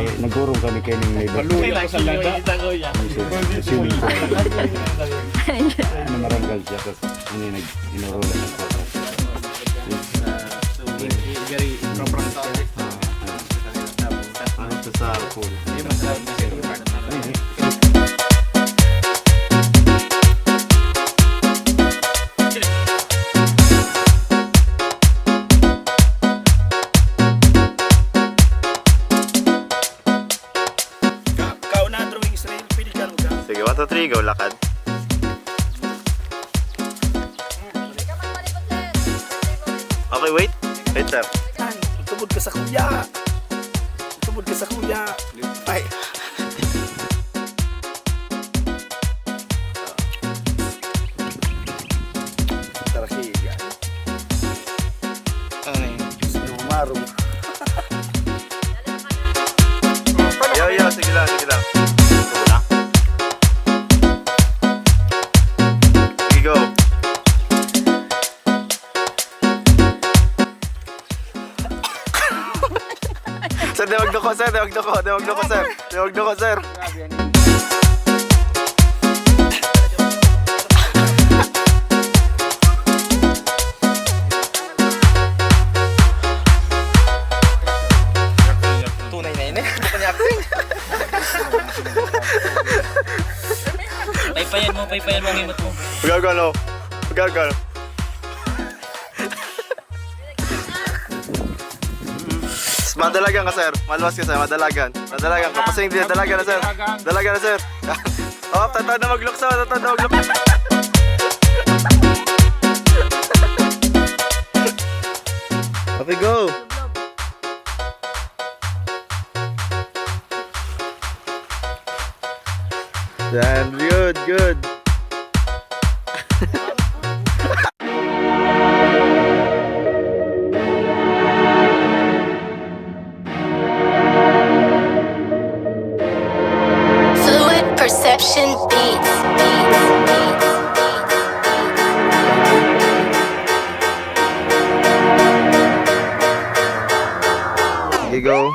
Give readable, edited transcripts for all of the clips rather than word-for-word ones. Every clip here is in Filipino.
Kay nagurong kami kay ning neighbor. Maluya ko sa lada. Swimming pool. Ano maranggal siya tapos ano nag-inurulan ako. Very proper tao. Ano sa pool? Sige, 1, 2, 3, go, lakad. Okay, wait. Wait, sir. Tubod ka sa kuya. Tubod ka sa kuya. Ay. Tarakiya. Ano yun? Sumarong. Yo, sige lang, sige lang. Sige, go. Sir, dewag ko, sir. Dewag ko, sir. Tunay na yun eh. Ito pa niya acting. Paypayan mo ang imot mo. Gagano. Madalagan ka, sir. Malwas ka, sir. Madalagan ka. Pasing din. Dalagan na, sir. Oh, tatawad na maglukso. Okay, go. Yan, good. Fluid Perception Beats. Okay, go.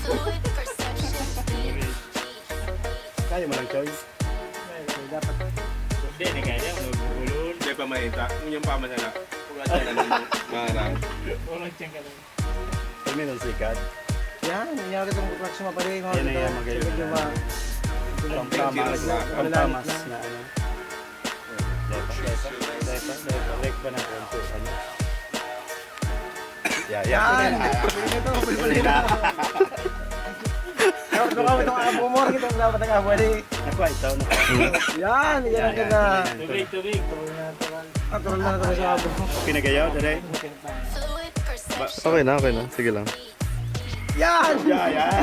Fluid Perception Beats. Kaya mo lang choice. Hindi, nagkaya mo. Gulun. Hindi pa mahita. Yung pamasala. Kung asa na nung marang. Walang tiyang ka lang. Kami nung sikat. Yan, nangyari itong proxima pa rin. Yan na yan, magayon. Medyo ma... Pampamas na ano. Lek pa na konto. Ano? Yan! Ito, pwede na. Doon kami itong abo mo, itong dapat ang abo. Nakuha ito. Yan, yan ang ganda. Tubig. Tural na ito sa abo. Pinagayaw, dere. Fluid Perception. Okay na. Sige lang. Yan! Yan.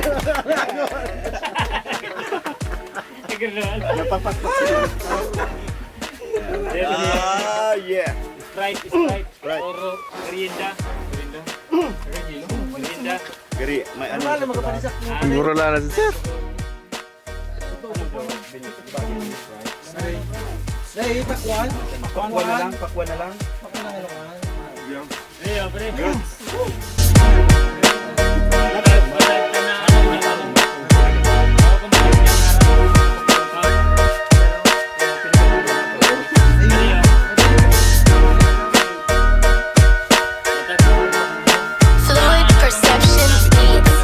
Napapagpas siya. Yeah. Sprite. Oro. Merienda. Gari, may ano. Ano magkapalisak mo? Mura lang na si sir. Dahil, pakwan. Pakwan na lang. Pakwan na lang. Ayun, pre. Fluid Perception Beats.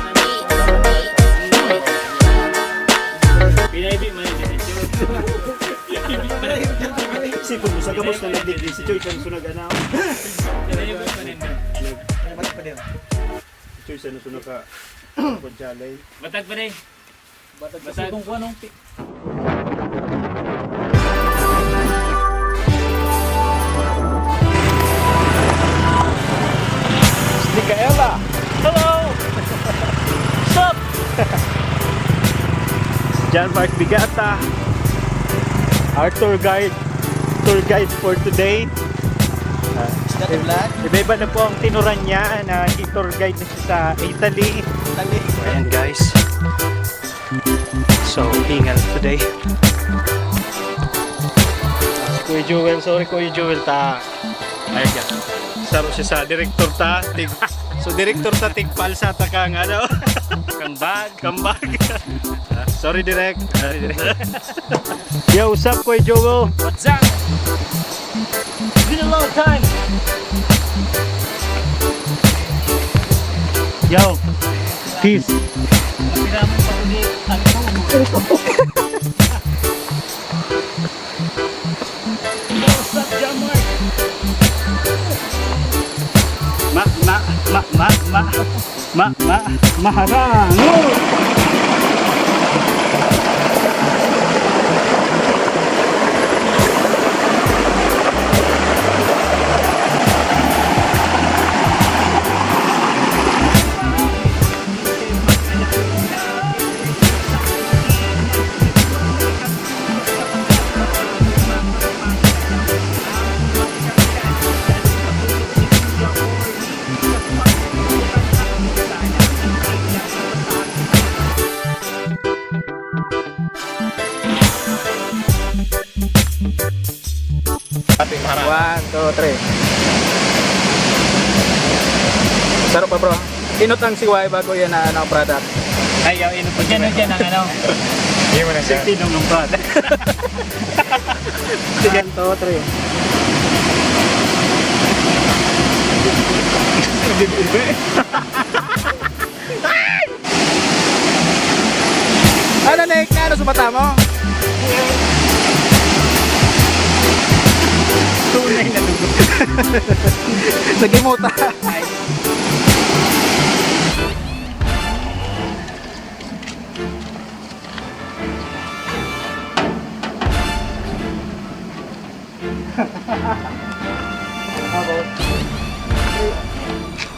Pinaibi mo yun. Sipon mo sa gamos na nagdigdi si Choy sa sunag anaw. Si Choy sa sunag ka. Kunchalay. Batag pa rin. Batag kung anong Mikaela! Hello! Sup? John Mark Bigata, our tour guide for today. Iba-iba na po ang tinuran niya na i-tour guide na siya sa Italy. Ayan guys. So, hingal today. Kuya Joel, sorry Kuya Joel ta. Ayun ka. Saro siya sa director ta. So director ta tigpalsa ta kang ano. Kambag. Sorry direct. Yo, what's up Kuya Joel? What's up? It's been a long time. Yo. Peace. Pinaman pa ulit ang What's up, John Mark? Maharang. One, two, three. Sarap pa bro. Inot ang siway bago yan na ang product. Ay, yo, ino po Diyan na dyan ang ano. Hindi mo na siya. Tinong ng brad. Sige, 2, 3. Ano Nick? Ano sumata mo? Tunay na dugo. Nagimuta.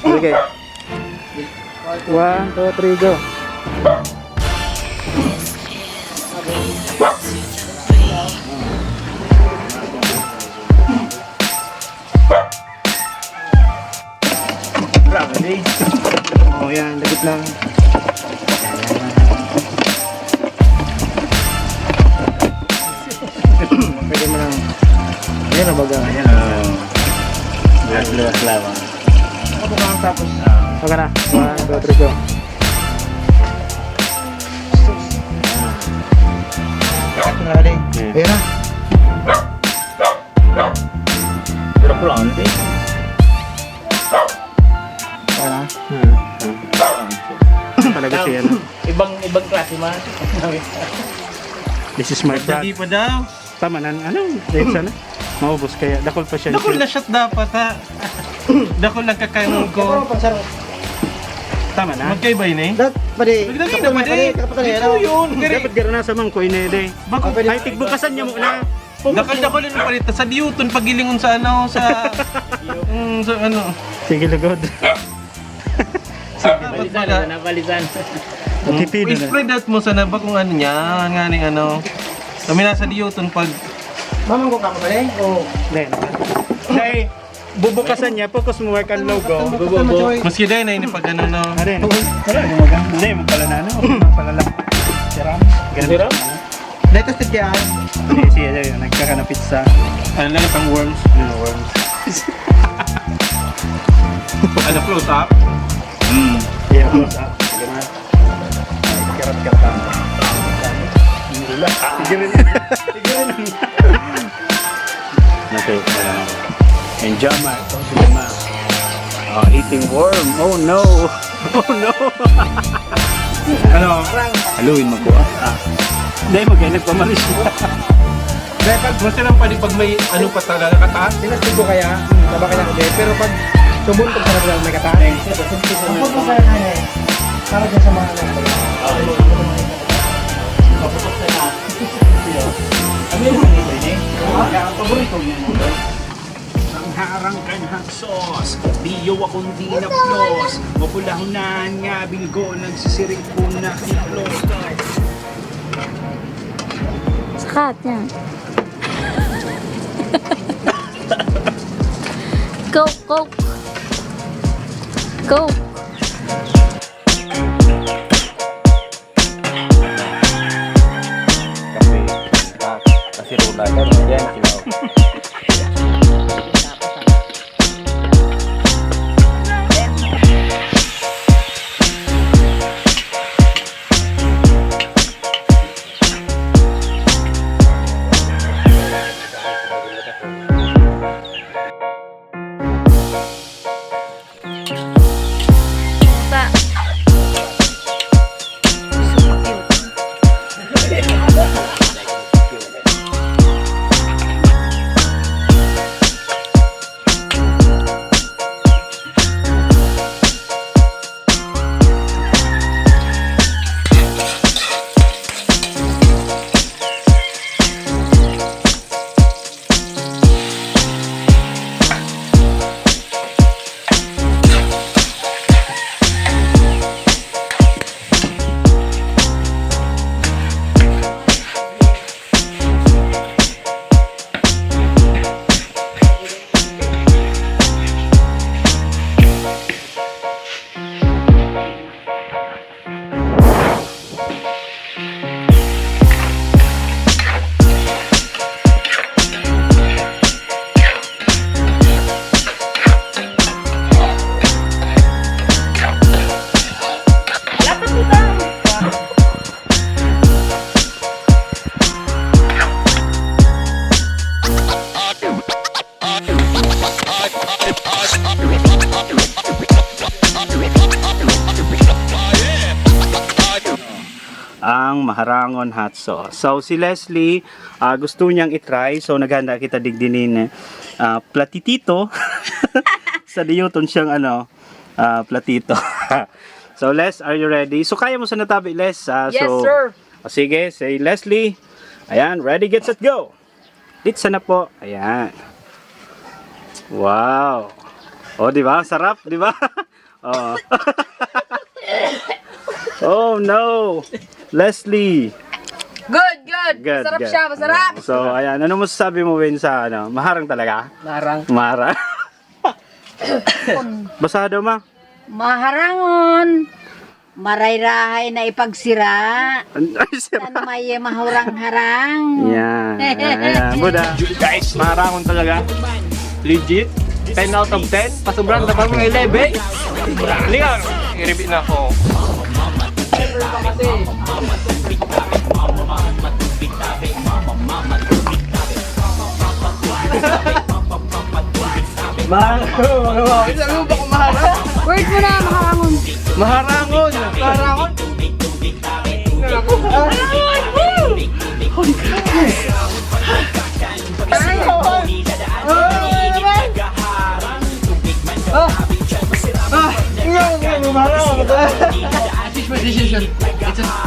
Okay. 1, 2, 3, go. Oh, yan, lagit lang. Pwede mo lang. Ayan na baga. Ayan na. Luwas lamang. Ako ka tapos. Okay na. 1, 2, 3, go. Ito na rin. Ayan na. Pero pulang ano eh. Ayan na. Talaga siya na. Ibang klase man. This is my brad. Hindi pa daw. Tama na. Ano? Dahil sana. Maubos kaya. Dakol pa siya. Dakol na shot dapat ha. Dakol lang kakainin ko. Tama na. Magkaiba yun eh. Pwede. Magdali na pwede. Ito yun. Dapat gano'n na sa mga kuinede. Bako. Ay, tigbukasan niya muna. Dakol na palit. Sa Newton pagilingon sa ano. Sa ano. Sige, lagod. Balisan, nabalisan. Tipid na. I-spread out mo sana ba kung ano niya. Nganing ano. Kami nasa Newton pag. Mamang ko ka pa rin? O. Then, dahil bubukasan niya, focus mo work ang logo. Maski dahil na ini pag ano no. Arin. Wala, gumagang. Hindi, mo pala na ano. Palala. Siram. Ganun. Latest tip yan. Hindi, siya nagkakanapit sa Ano lang itang worms. worms. Ano close up? Yeah, close up. Ganun. Karat-karat. Sige rin. Okay. And Jama, eating worm. Oh no. Oh no. Ano? Haluin mo ko. Hindi, magay nagpamalis mo. Dahil pag gusto lang pag may ano pa talaga kataas. Tinastig ko kaya. Taba kaya ko din. Pero pag subuntog sa naglalang may kata. Subuntog ko kaya kaya eh. Para dyan sa mga Ang harang kanyang sauce, diyo akong di naplos. Mapulahunan nga bilgo, nagsisiring ko na hiplos. Sakat yan. Go, go. Go. Kasi Ang maharangon hot sauce. So si Leslie gusto niyang itry, so naghanda kita digdinin platitito. Sa diyuton siyang platito. So Les, are you ready? So kaya mo sa natabi, Les? Yes, so, sir. Sige, say Leslie. Ayan, ready, get, set, go. Ditsa na po. Ayan. Wow. Oh, di ba? Sarap, di ba? Oh. Oh no. Leslie. Good, good. Good, Masarap good. siya, masarap. So, ayan. Ano masasabi mo, Win, sa maharang talaga? Narang. Maharang. Basa daw, ma. Maharangon, marayrahay na ipagsira, Ay, sira. tan may mahurang-harang. Yan. Ayan. Buda. Guys, maharangon talaga. Legit. 10 out of 10. Pasobrang na parang 11. Ligang. I-repeat na ako. Sabi mo ba kung maharang? Word mo na, makakangon. Maharangon. Maharangon. Decision. It's a...